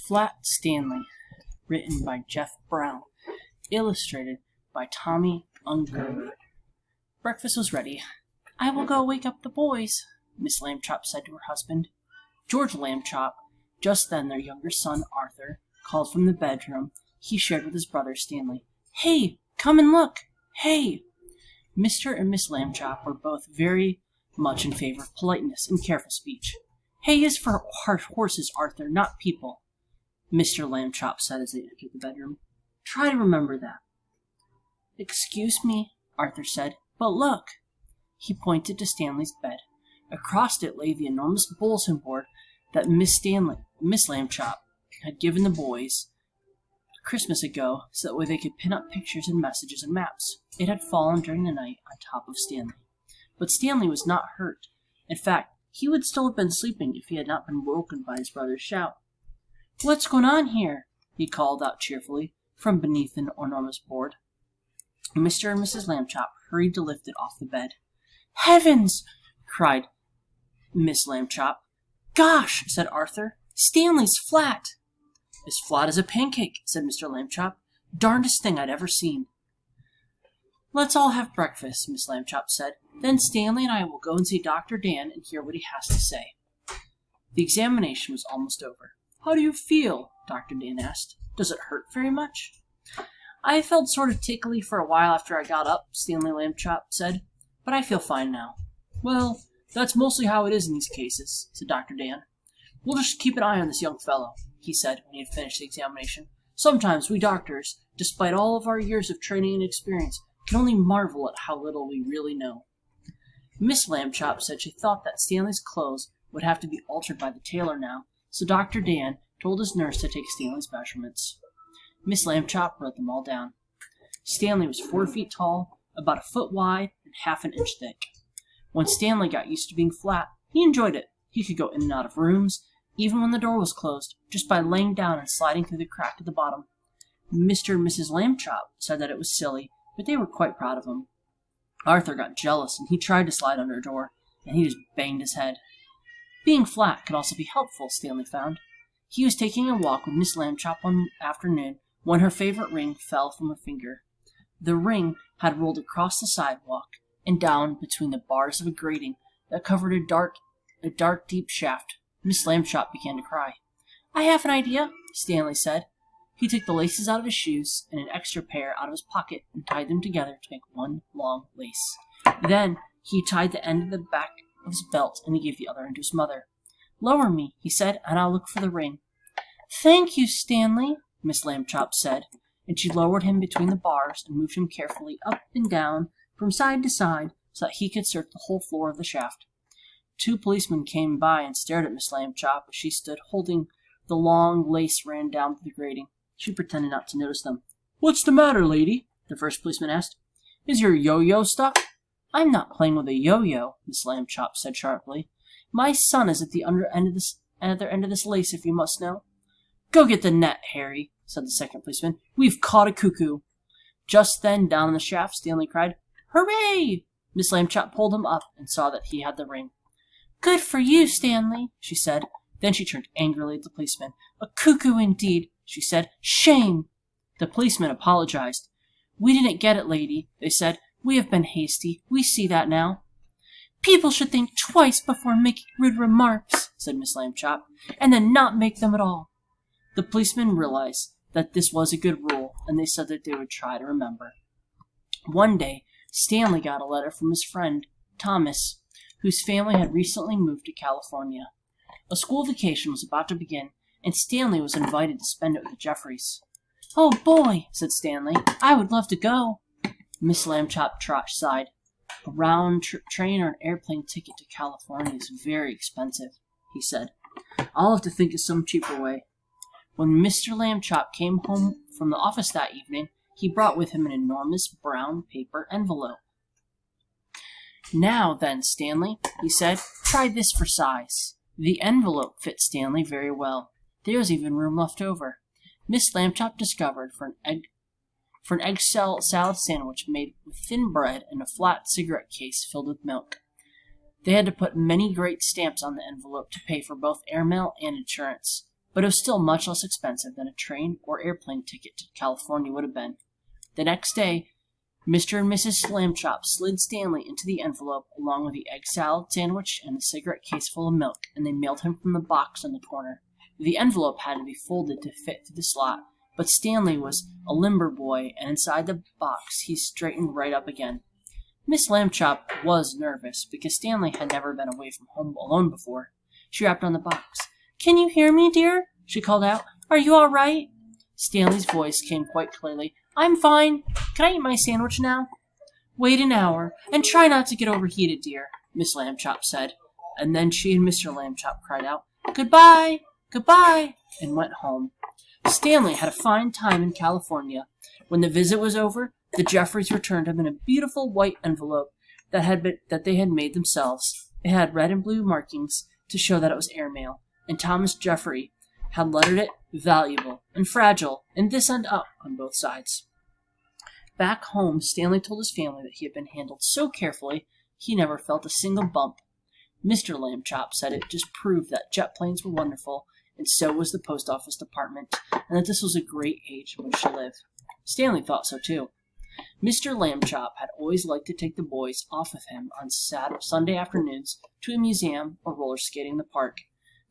Flat Stanley, written by Jeff Brown, illustrated by Tommy Ungerber. Breakfast was ready. "I will go wake up the boys," Miss Lambchop said to her husband. George Lambchop, just then their younger son Arthur, called from the bedroom he shared with his brother Stanley. "Hey, come and look! Hey!" Mr. and Miss Lambchop were both very much in favor of politeness and careful speech. "Hay is for horses, Arthur, not people," Mr. Lambchop said as they entered the bedroom. "Try to remember that." "Excuse me," Arthur said, "but look." He pointed to Stanley's bed. Across it lay the enormous bulletin board that Miss Lambchop had given the boys Christmas ago so that way they could pin up pictures and messages and maps. It had fallen during the night on top of Stanley. But Stanley was not hurt. In fact, he would still have been sleeping if he had not been woken by his brother's shout. "What's going on here?" he called out cheerfully from beneath an enormous board. Mr. and Mrs. Lambchop hurried to lift it off the bed. "Heavens!" cried Miss Lambchop. "Gosh!" said Arthur. "Stanley's flat!" "As flat as a pancake," said Mr. Lambchop. "Darndest thing I'd ever seen." "Let's all have breakfast," Miss Lambchop said. "Then Stanley and I will go and see Dr. Dan and hear what he has to say." The examination was almost over. "How do you feel?" Dr. Dan asked. "Does it hurt very much?" "I felt sort of tickly for a while after I got up," Stanley Lambchop said, "but I feel fine now." "Well, that's mostly how it is in these cases," said Dr. Dan. "We'll just keep an eye on this young fellow," he said when he had finished the examination. "Sometimes we doctors, despite all of our years of training and experience, can only marvel at how little we really know." Miss Lambchop said she thought that Stanley's clothes would have to be altered by the tailor now, so Dr. Dan told his nurse to take Stanley's measurements. Miss Lambchop wrote them all down. Stanley was 4 feet tall, about a foot wide, and half an inch thick. When Stanley got used to being flat, he enjoyed it. He could go in and out of rooms, even when the door was closed, just by laying down and sliding through the crack at the bottom. Mr. and Mrs. Lambchop said that it was silly, but they were quite proud of him. Arthur got jealous, and he tried to slide under a door, and he just banged his head. Being flat could also be helpful, Stanley found. He was taking a walk with Miss Lambchop one afternoon when her favorite ring fell from her finger. The ring had rolled across the sidewalk and down between the bars of a grating that covered a dark, deep shaft. Miss Lambchop began to cry. "I have an idea," Stanley said. He took the laces out of his shoes and an extra pair out of his pocket and tied them together to make one long lace. Then he tied the end of the back of his belt and he gave the other end to his mother. "Lower me," he said, "and I'll look for the ring." "Thank you, Stanley," Miss Lambchop said, and she lowered him between the bars and moved him carefully up and down from side to side so that he could search the whole floor of the shaft. 2 policemen came by and stared at Miss Lambchop as she stood holding the long lace ran down the grating. She pretended not to notice them. "What's the matter, lady?" the first policeman asked. "Is your yo-yo stuck?" "I'm not playing with a yo-yo," Miss Lambchop said sharply. "My son is at the other end of this lace, if you must know." "Go get the net, Harry," said the second policeman. "We've caught a cuckoo." Just then, down in the shaft, Stanley cried, "Hooray!" Miss Lambchop pulled him up and saw that he had the ring. "Good for you, Stanley," she said. Then she turned angrily at the policeman. "A cuckoo indeed," she said. "Shame!" The policeman apologized. "We didn't get it, lady," they said. "We have been hasty. We see that now." "People should think twice before making rude remarks," said Miss Lambchop, "and then not make them at all." The policemen realized that this was a good rule, and they said that they would try to remember. One day, Stanley got a letter from his friend, Thomas, whose family had recently moved to California. A school vacation was about to begin, and Stanley was invited to spend it with the Jeffreys. "Oh, boy," said Stanley, "I would love to go." Miss Lambchop sighed. "A round train or an airplane ticket to California is very expensive," he said. "I'll have to think of some cheaper way." When Mr. Lambchop came home from the office that evening, he brought with him an enormous brown paper envelope. "Now then, Stanley," he said, "try this for size." The envelope fit Stanley very well. There was even room left over. Miss Lambchop discovered for an egg salad sandwich made with thin bread and a flat cigarette case filled with milk. They had to put many great stamps on the envelope to pay for both airmail and insurance. but it was still much less expensive than a train or airplane ticket to California would have been. The next day, Mr. and Mrs. Lambchop slid Stanley into the envelope along with the egg salad sandwich and the cigarette case full of milk, and they mailed him from the box on the corner. The envelope had to be folded to fit through the slot, but Stanley was a limber boy, and inside the box he straightened right up again. Miss Lambchop was nervous because Stanley had never been away from home alone before. She rapped on the box. "Can you hear me, dear?" she called out. "Are you all right?" Stanley's voice came quite clearly. "I'm fine. Can I eat my sandwich now?" "Wait an hour, and try not to get overheated, dear," Miss Lambchop said. And then she and Mr. Lambchop cried out, "Goodbye, goodbye," and went home. Stanley had a fine time in California. When the visit was over, the Jeffreys returned him in a beautiful white envelope that they had made themselves. It had red and blue markings to show that it was airmail, and Thomas Jeffrey had lettered it valuable and fragile, and this and up on both sides. Back home, Stanley told his family that he had been handled so carefully he never felt a single bump. Mr. Lambchop said it just proved that jet planes were wonderful, and so was the post office department, and that this was a great age in which to live. Stanley thought so too. Mr. Lambchop had always liked to take the boys off with him on Sunday afternoons to a museum or roller skating in the park,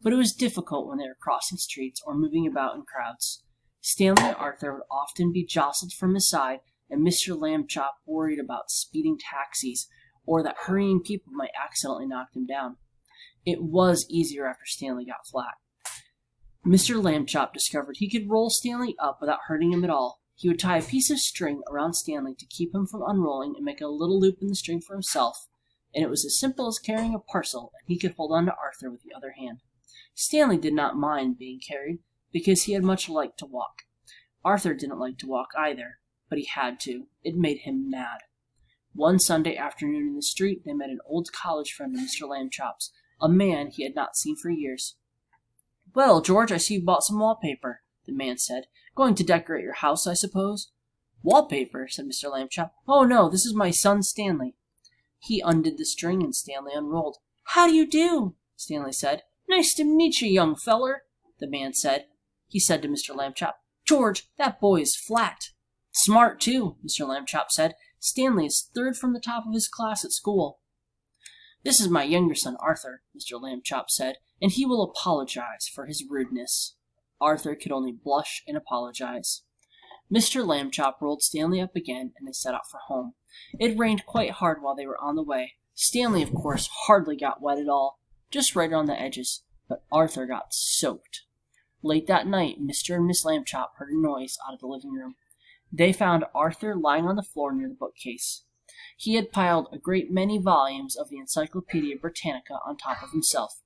but it was difficult when they were crossing streets or moving about in crowds. Stanley and Arthur would often be jostled from his side, and Mr. Lambchop worried about speeding taxis or that hurrying people might accidentally knock them down. It was easier after Stanley got flat. Mr. Lambchop discovered he could roll Stanley up without hurting him at all. He would tie a piece of string around Stanley to keep him from unrolling and make a little loop in the string for himself, and it was as simple as carrying a parcel, and he could hold on to Arthur with the other hand. Stanley did not mind being carried because he had much liked to walk. Arthur didn't like to walk either, but he had to. It made him mad. One Sunday afternoon in the street, they met an old college friend of Mr. Lambchop's, a man he had not seen for years. "Well, George, I see you bought some wallpaper," the man said. "Going to decorate your house, I suppose?" "Wallpaper?" said Mr. Lambchop. "Oh, no, this is my son Stanley." He undid the string, and Stanley unrolled. "How do you do?" Stanley said. "Nice to meet you, young feller," the man said. He said to Mr. Lambchop, "George, that boy is flat." "Smart, too," Mr. Lambchop said. "Stanley is third from the top of his class at school." "This is my younger son, Arthur," Mr. Lambchop said, "and he will apologize for his rudeness." Arthur could only blush and apologize. Mr. Lambchop rolled Stanley up again, and they set out for home. It rained quite hard while they were on the way. Stanley, of course, hardly got wet at all, just right on the edges, but Arthur got soaked. Late that night, Mr. and Miss Lambchop heard a noise out of the living room. They found Arthur lying on the floor near the bookcase. He had piled a great many volumes of the Encyclopedia Britannica on top of himself.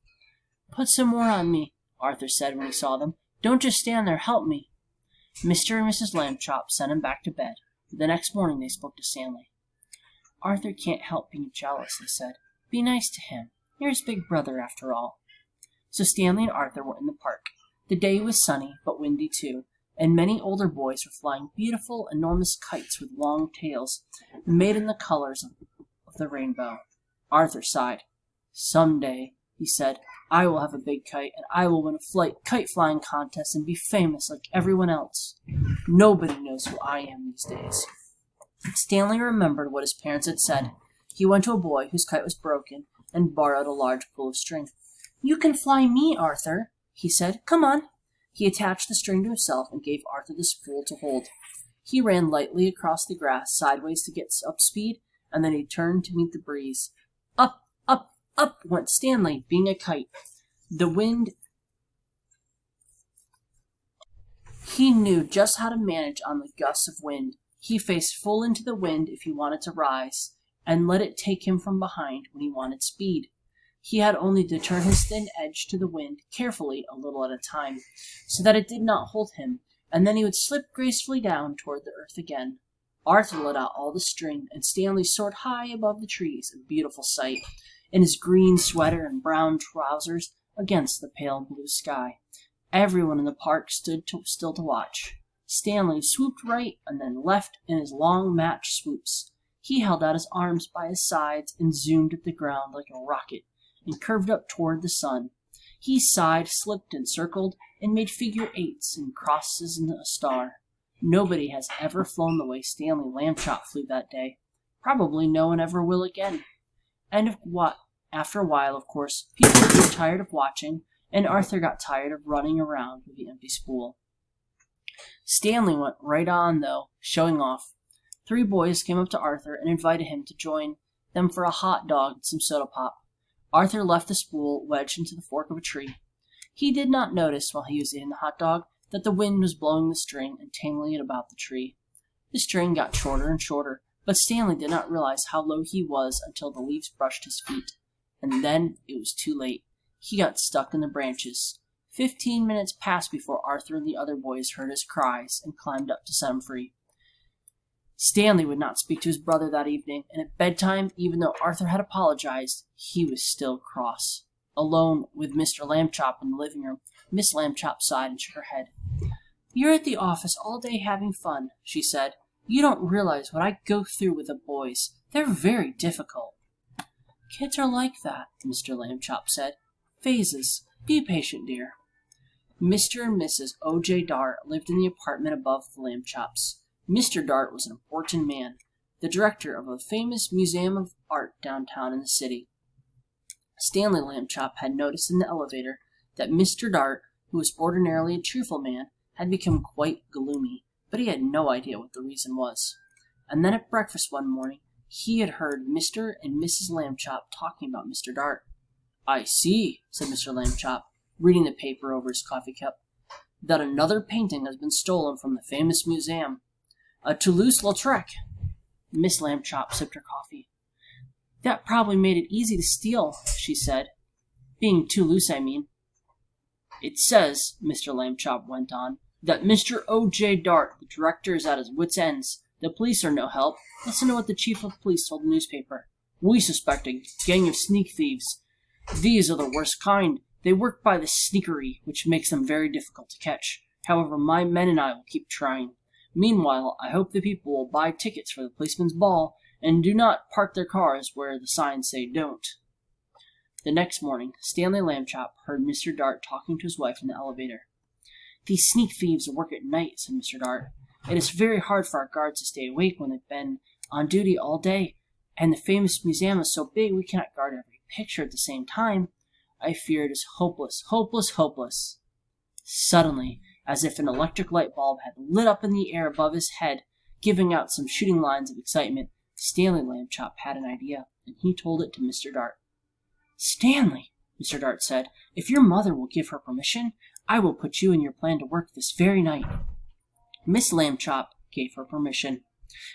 "Put some more on me," Arthur said when he saw them. "Don't just stand there, help me." Mr. and Mrs. Lambchop sent him back to bed. The next morning they spoke to Stanley. "Arthur can't help being jealous," they said. "Be nice to him. You're his big brother, after all." So Stanley and Arthur were in the park. The day was sunny, but windy too, and many older boys were flying beautiful, enormous kites with long tails, made in the colors of the rainbow. Arthur sighed. "Someday," he said, "I will have a big kite, and I will win a kite-flying contest and be famous like everyone else. Nobody knows who I am these days." Stanley remembered what his parents had said. He went to a boy whose kite was broken and borrowed a large spool of string. "You can fly me, Arthur," he said. "Come on." He attached the string to himself and gave Arthur the spool to hold. He ran lightly across the grass sideways to get up speed, and then he turned to meet the breeze. Up, up, up went Stanley, being a kite. The wind... He knew just how to manage on the gusts of wind. He faced full into the wind if he wanted to rise, and let it take him from behind when he wanted speed. He had only to turn his thin edge to the wind carefully a little at a time, so that it did not hold him, and then he would slip gracefully down toward the earth again. Arthur let out all the string, and Stanley soared high above the trees, a beautiful sight, in his green sweater and brown trousers against the pale blue sky. Everyone in the park stood still to watch. Stanley swooped right and then left in his long match swoops. He held out his arms by his sides and zoomed at the ground like a rocket, and curved up toward the sun. He sighed, slipped and circled, and made figure eights and crosses and a star. Nobody has ever flown the way Stanley Lambchop flew that day. Probably no one ever will again. After a while, of course, people grew tired of watching, and Arthur got tired of running around with the empty spool. Stanley went right on, though, showing off. 3 boys came up to Arthur and invited him to join them for a hot dog and some soda pop. Arthur left the spool wedged into the fork of a tree. He did not notice, while he was eating the hot dog, that the wind was blowing the string and tangling it about the tree. The string got shorter and shorter, but Stanley did not realize how low he was until the leaves brushed his feet. And then it was too late. He got stuck in the branches. 15 minutes passed before Arthur and the other boys heard his cries and climbed up to set him free. Stanley would not speak to his brother that evening, and at bedtime, even though Arthur had apologized, he was still cross. Alone with Mr. Lambchop in the living room, Miss Lambchop sighed and shook her head. "You're at the office all day having fun," she said. "You don't realize what I go through with the boys. They're very difficult." "Kids are like that," Mr. Lambchop said. "Phases. Be patient, dear." Mr. and Mrs. O.J. Dart lived in the apartment above the Lambchops. Mr. Dart was an important man, the director of a famous museum of art downtown in the city. Stanley Lambchop had noticed in the elevator that Mr. Dart, who was ordinarily a cheerful man, had become quite gloomy, but he had no idea what the reason was. And then at breakfast one morning, he had heard Mr. and Mrs. Lambchop talking about Mr. Dart. "I see," said Mr. Lambchop, reading the paper over his coffee cup, "that another painting has been stolen from the famous museum. A Toulouse-Lautrec." Miss Lambchop sipped her coffee. "That probably made it easy to steal," she said. "Being Toulouse, I mean." "It says," Mr. Lambchop went on, "that Mr. O.J. Dart, the director, is at his wits' ends. The police are no help. Listen to what the chief of police told the newspaper. We suspect a gang of sneak thieves. These are the worst kind. They work by the sneakery, which makes them very difficult to catch. However, my men and I will keep trying. Meanwhile, I hope the people will buy tickets for the policeman's ball and do not park their cars where the signs say don't." The next morning, Stanley Lambchop heard Mr. Dart talking to his wife in the elevator. "These sneak thieves work at night," said Mr. Dart. "It is very hard for our guards to stay awake when they've been on duty all day, and the famous museum is so big we cannot guard every picture at the same time. I fear it is hopeless, hopeless, hopeless." Suddenly, as if an electric light bulb had lit up in the air above his head, giving out some shooting lines of excitement, Stanley Lambchop had an idea, and he told it to Mr. Dart. "Stanley," Mr. Dart said, "if your mother will give her permission, I will put you and your plan to work this very night." Miss Lambchop gave her permission.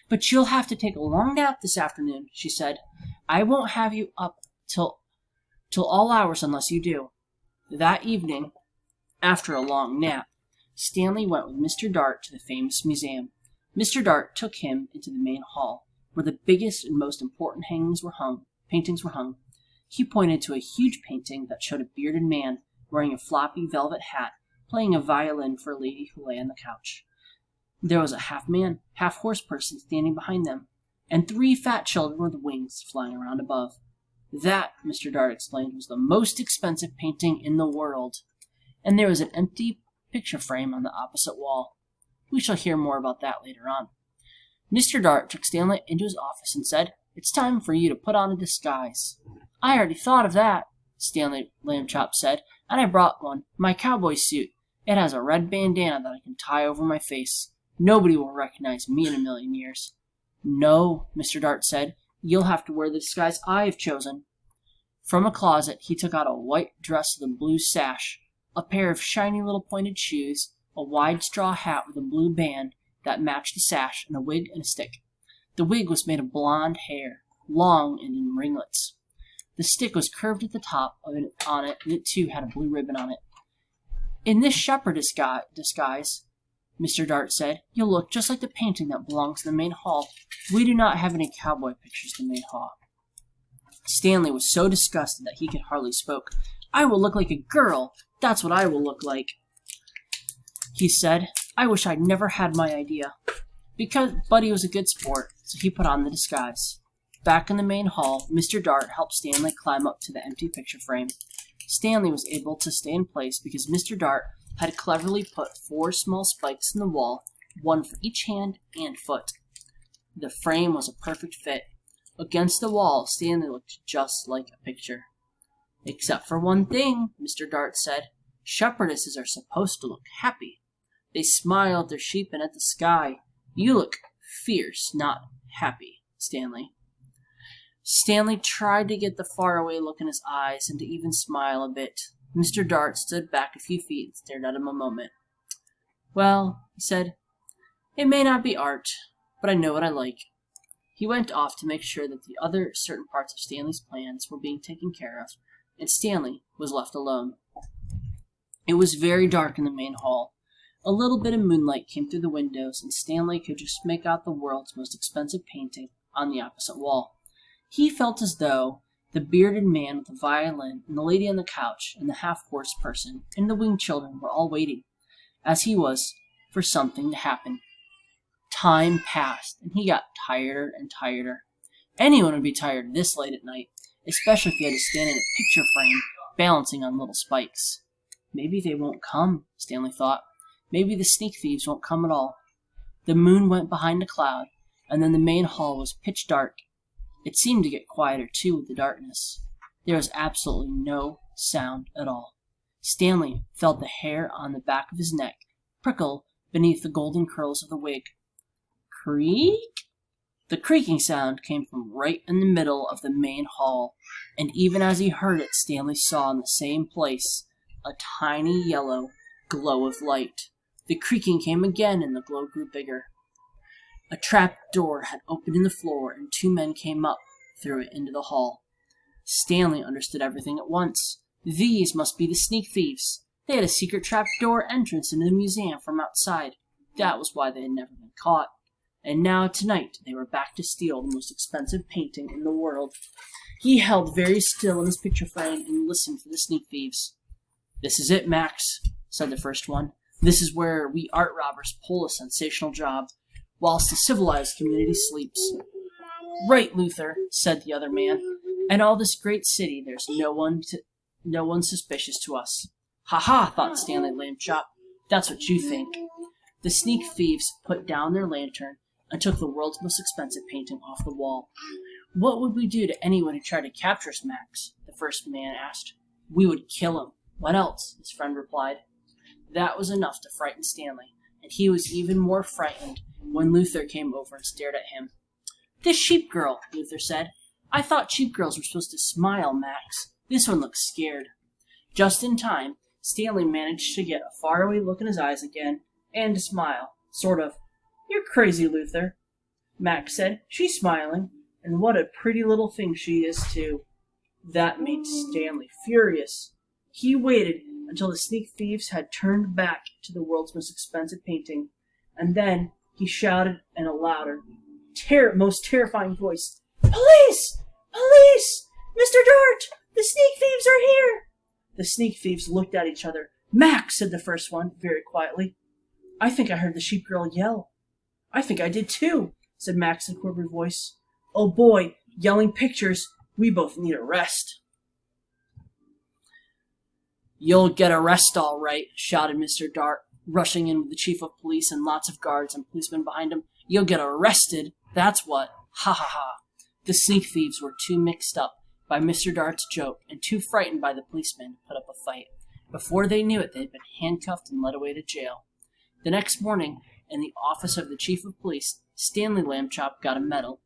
"But you'll have to take a long nap this afternoon," she said. "I won't have you up till all hours unless you do." That evening, after a long nap, Stanley went with Mr. Dart to the famous museum. Mr. Dart took him into the main hall, where the biggest and most important paintings were hung. He pointed to a huge painting that showed a bearded man wearing a floppy velvet hat, playing a violin for a lady who lay on the couch. There was a half-man, half-horse person standing behind them, and 3 fat children with wings flying around above. That, Mr. Dart explained, was the most expensive painting in the world, and there was an empty picture frame on the opposite wall. We shall hear more about that later on. Mr. Dart took Stanley into his office and said, "It's time for you to put on a disguise." "I already thought of that," Stanley Lambchop said, "and I brought one, my cowboy suit. It has a red bandana that I can tie over my face. Nobody will recognize me in a million years." "No," Mr. Dart said, "you'll have to wear the disguise I have chosen." From a closet, he took out a white dress with a blue sash, a pair of shiny little pointed shoes, a wide straw hat with a blue band that matched the sash, and a wig and a stick. The wig was made of blonde hair, long and in ringlets. The stick was curved at the top on it, and it too had a blue ribbon on it. "In this shepherd disguise," Mr. Dart said, "you'll look just like the painting that belongs in the main hall. We do not have any cowboy pictures in the main hall." Stanley was so disgusted that he could hardly speak. "I will look like a girl. That's what I will look like," he said. "I wish I'd never had my idea." But he was a good sport, so he put on the disguise. Back in the main hall, Mr. Dart helped Stanley climb up to the empty picture frame. Stanley was able to stay in place because Mr. Dart had cleverly put 4 small spikes in the wall, one for each hand and foot. The frame was a perfect fit. Against the wall, Stanley looked just like a picture. "Except for one thing," Mr. Dart said. "Shepherdesses are supposed to look happy. They smile at their sheep and at the sky. You look fierce, not happy, Stanley." Stanley tried to get the faraway look in his eyes and to even smile a bit. Mr. Dart stood back a few feet and stared at him a moment. "Well," he said, "it may not be art, but I know what I like." He went off to make sure that the other certain parts of Stanley's plans were being taken care of, and Stanley was left alone. It was very dark in the main hall. A little bit of moonlight came through the windows, and Stanley could just make out the world's most expensive painting on the opposite wall. He felt as though the bearded man with the violin, and the lady on the couch, and the half-horse person, and the winged children were all waiting, as he was, for something to happen. Time passed, and he got tireder and tireder. Anyone would be tired this late at night, especially if he had to stand in a picture frame, balancing on little spikes. Maybe they won't come, Stanley thought. Maybe the sneak thieves won't come at all. The moon went behind a cloud, and then the main hall was pitch dark. It seemed to get quieter, too, with the darkness. There was absolutely no sound at all. Stanley felt the hair on the back of his neck prickle beneath the golden curls of the wig. Creak! The creaking sound came from right in the middle of the main hall, and even as he heard it, Stanley saw in the same place a tiny yellow glow of light. The creaking came again, and the glow grew bigger. A trap door had opened in the floor, and 2 men came up through it into the hall. Stanley understood everything at once. These must be the sneak thieves. They had a secret trap door entrance into the museum from outside. That was why they had never been caught. And now, tonight, they were back to steal the most expensive painting in the world. He held very still in his picture frame and listened for the sneak thieves. "This is it, Max," said the first one. "This is where we art robbers pull a sensational job, whilst the civilized community sleeps." "Right, Luther," said the other man. "In all this great city, there's no one suspicious to us." "Ha-ha," thought Stanley Lambchop. "That's what you think." The sneak thieves put down their lantern and took the world's most expensive painting off the wall. "What would we do to anyone who tried to capture us, Max?" the first man asked. "We would kill him." "What else?" his friend replied. That was enough to frighten Stanley, and he was even more frightened when Luther came over and stared at him. "This sheep girl," Luther said. "I thought sheep girls were supposed to smile, Max. This one looks scared." Just in time, Stanley managed to get a faraway look in his eyes again, and to smile, sort of. "You're crazy, Luther," Max said. "She's smiling, and what a pretty little thing she is, too." That made Stanley furious. He waited until the sneak thieves had turned back to the world's most expensive painting, and then he shouted in a louder, most terrifying voice, "Police! Police! Mr. Dart! The sneak thieves are here!" The sneak thieves looked at each other. "Max," said the first one, very quietly, "I think I heard the sheep girl yell." "I think I did too," said Max in a quivering voice. "Oh boy, yelling pictures. We both need a rest." "You'll get a rest all right," shouted Mr. Dart, rushing in with the chief of police and lots of guards and policemen behind him. "You'll get arrested, that's what. Ha ha ha." The sneak thieves were too mixed up by Mr. Dart's joke and too frightened by the policemen to put up a fight. Before they knew it, they had been handcuffed and led away to jail. The next morning, in the office of the chief of police, Stanley Lambchop got a medal.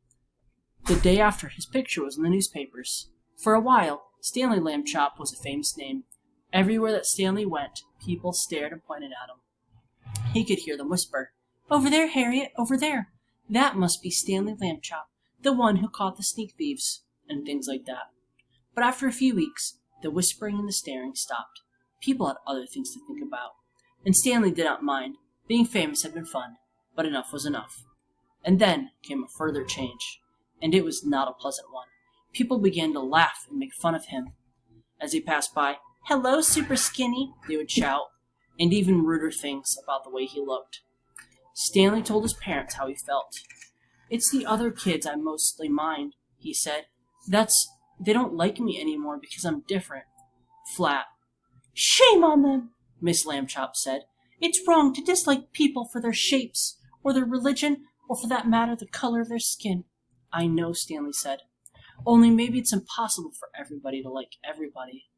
The day after, his picture was in the newspapers. For a while, Stanley Lambchop was a famous name. Everywhere that Stanley went, people stared and pointed at him. He could hear them whisper, "Over there, Harriet, over there. That must be Stanley Lambchop, the one who caught the sneak thieves," and things like that. But after a few weeks, the whispering and the staring stopped. People had other things to think about, and Stanley did not mind. Being famous had been fun, but enough was enough. And then came a further change, and it was not a pleasant one. People began to laugh and make fun of him. As he passed by, "Hello, Super Skinny," they would shout, and even ruder things about the way he looked. Stanley told his parents how he felt. "It's the other kids I mostly mind," he said. They don't like me anymore because I'm different." flat. "Shame on them," Miss Lambchop said. "It's wrong to dislike people for their shapes, or their religion, or for that matter the color of their skin." "I know," Stanley said. "Only maybe it's impossible for everybody to like everybody."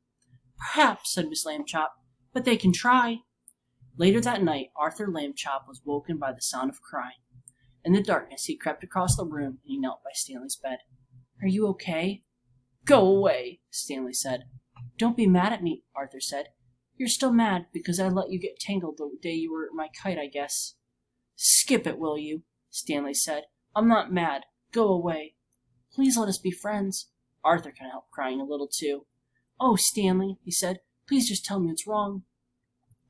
"Perhaps," said Miss Lambchop, "but they can try." Later that night, Arthur Lambchop was woken by the sound of crying. In the darkness, he crept across the room and he knelt by Stanley's bed. "Are you okay?" "Go away," Stanley said. "Don't be mad at me," Arthur said. "You're still mad because I let you get tangled the day you were my kite, I guess." "Skip it, will you?" Stanley said. "I'm not mad. Go away." "Please let us be friends." Arthur couldn't help crying a little too. "Oh, Stanley," he said, "please just tell me what's wrong."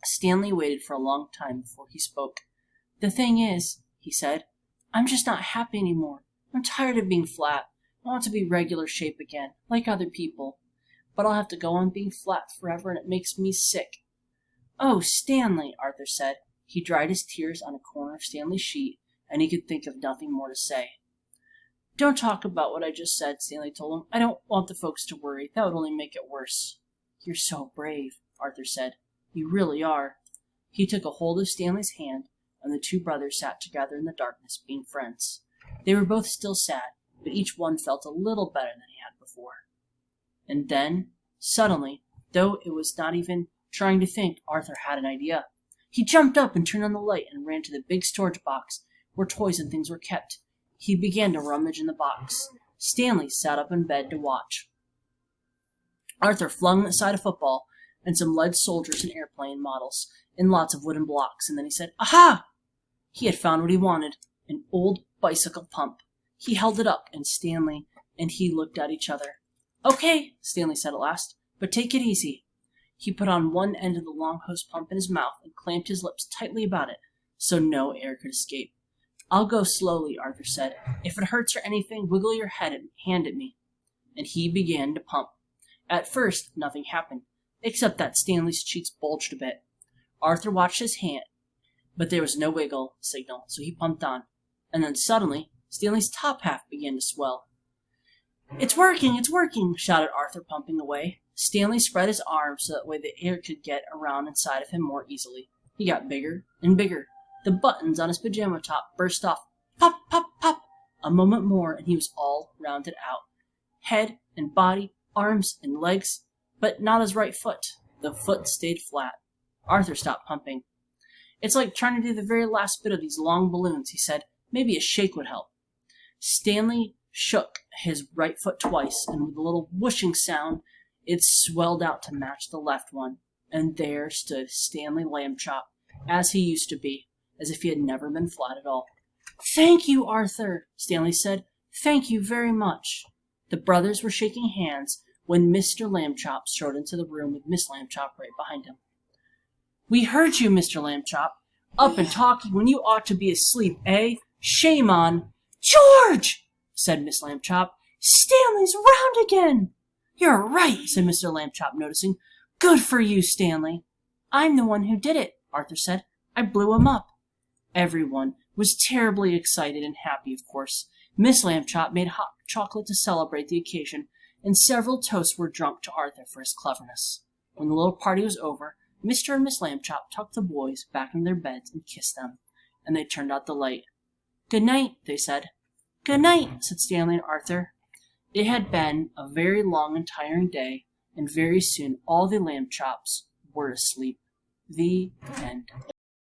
Stanley waited for a long time before he spoke. "The thing is," he said, "I'm just not happy anymore. I'm tired of being flat. I want to be regular shape again, like other people. But I'll have to go on being flat forever, and it makes me sick." "Oh, Stanley," Arthur said. He dried his tears on a corner of Stanley's sheet, and he could think of nothing more to say. "Don't talk about what I just said," Stanley told him. "I don't want the folks to worry. That would only make it worse." "You're so brave," Arthur said. "You really are." He took a hold of Stanley's hand, and the two brothers sat together in the darkness, being friends. They were both still sad, but each one felt a little better than he had before. And then, suddenly, though it was not even trying to think, Arthur had an idea. He jumped up and turned on the light and ran to the big storage box where toys and things were kept. He began to rummage in the box. Stanley sat up in bed to watch. Arthur flung aside a football and some lead soldiers and airplane models and lots of wooden blocks, and then he said, "Aha!" He had found what he wanted, an old bicycle pump. He held it up, and Stanley and he looked at each other. "Okay," Stanley said at last, "but take it easy." He put on one end of the long hose pump in his mouth and clamped his lips tightly about it so no air could escape. "I'll go slowly," Arthur said. "If it hurts or anything, wiggle your head and hand it me." And he began to pump. At first, nothing happened, except that Stanley's cheeks bulged a bit. Arthur watched his hand, but there was no wiggle signal, so he pumped on. And then suddenly, Stanley's top half began to swell. "It's working! It's working!" shouted Arthur, pumping away. Stanley spread his arms so that way the air could get around inside of him more easily. He got bigger and bigger. The buttons on his pajama top burst off. Pop, pop, pop! A moment more, and he was all rounded out. Head and body, arms and legs, but not his right foot. The foot stayed flat. Arthur stopped pumping. "It's like trying to do the very last bit of these long balloons," he said. "Maybe a shake would help." Stanley shook his right foot twice, and with a little whooshing sound, it swelled out to match the left one. And there stood Stanley Lambchop, as he used to be, as if he had never been flat at all. "Thank you, Arthur," Stanley said. "Thank you very much." The brothers were shaking hands when Mr. Lambchop strode into the room with Miss Lambchop right behind him. "We heard you, Mr. Lambchop. Up and talking when you ought to be asleep, eh? Shame on—" "George!" said Miss Lambchop. "Stanley's round again!" "You're right," said Mr. Lambchop, noticing. "Good for you, Stanley." "I'm the one who did it," Arthur said. "I blew him up." Everyone was terribly excited and happy, of course. Miss Lambchop made hot chocolate to celebrate the occasion, and several toasts were drunk to Arthur for his cleverness. When the little party was over, Mr. and Miss Lambchop tucked the boys back in their beds and kissed them, and they turned out the light. "Good night," they said. "Good night," said Stanley and Arthur. It had been a very long and tiring day, and very soon all the Lambchops were asleep. The end.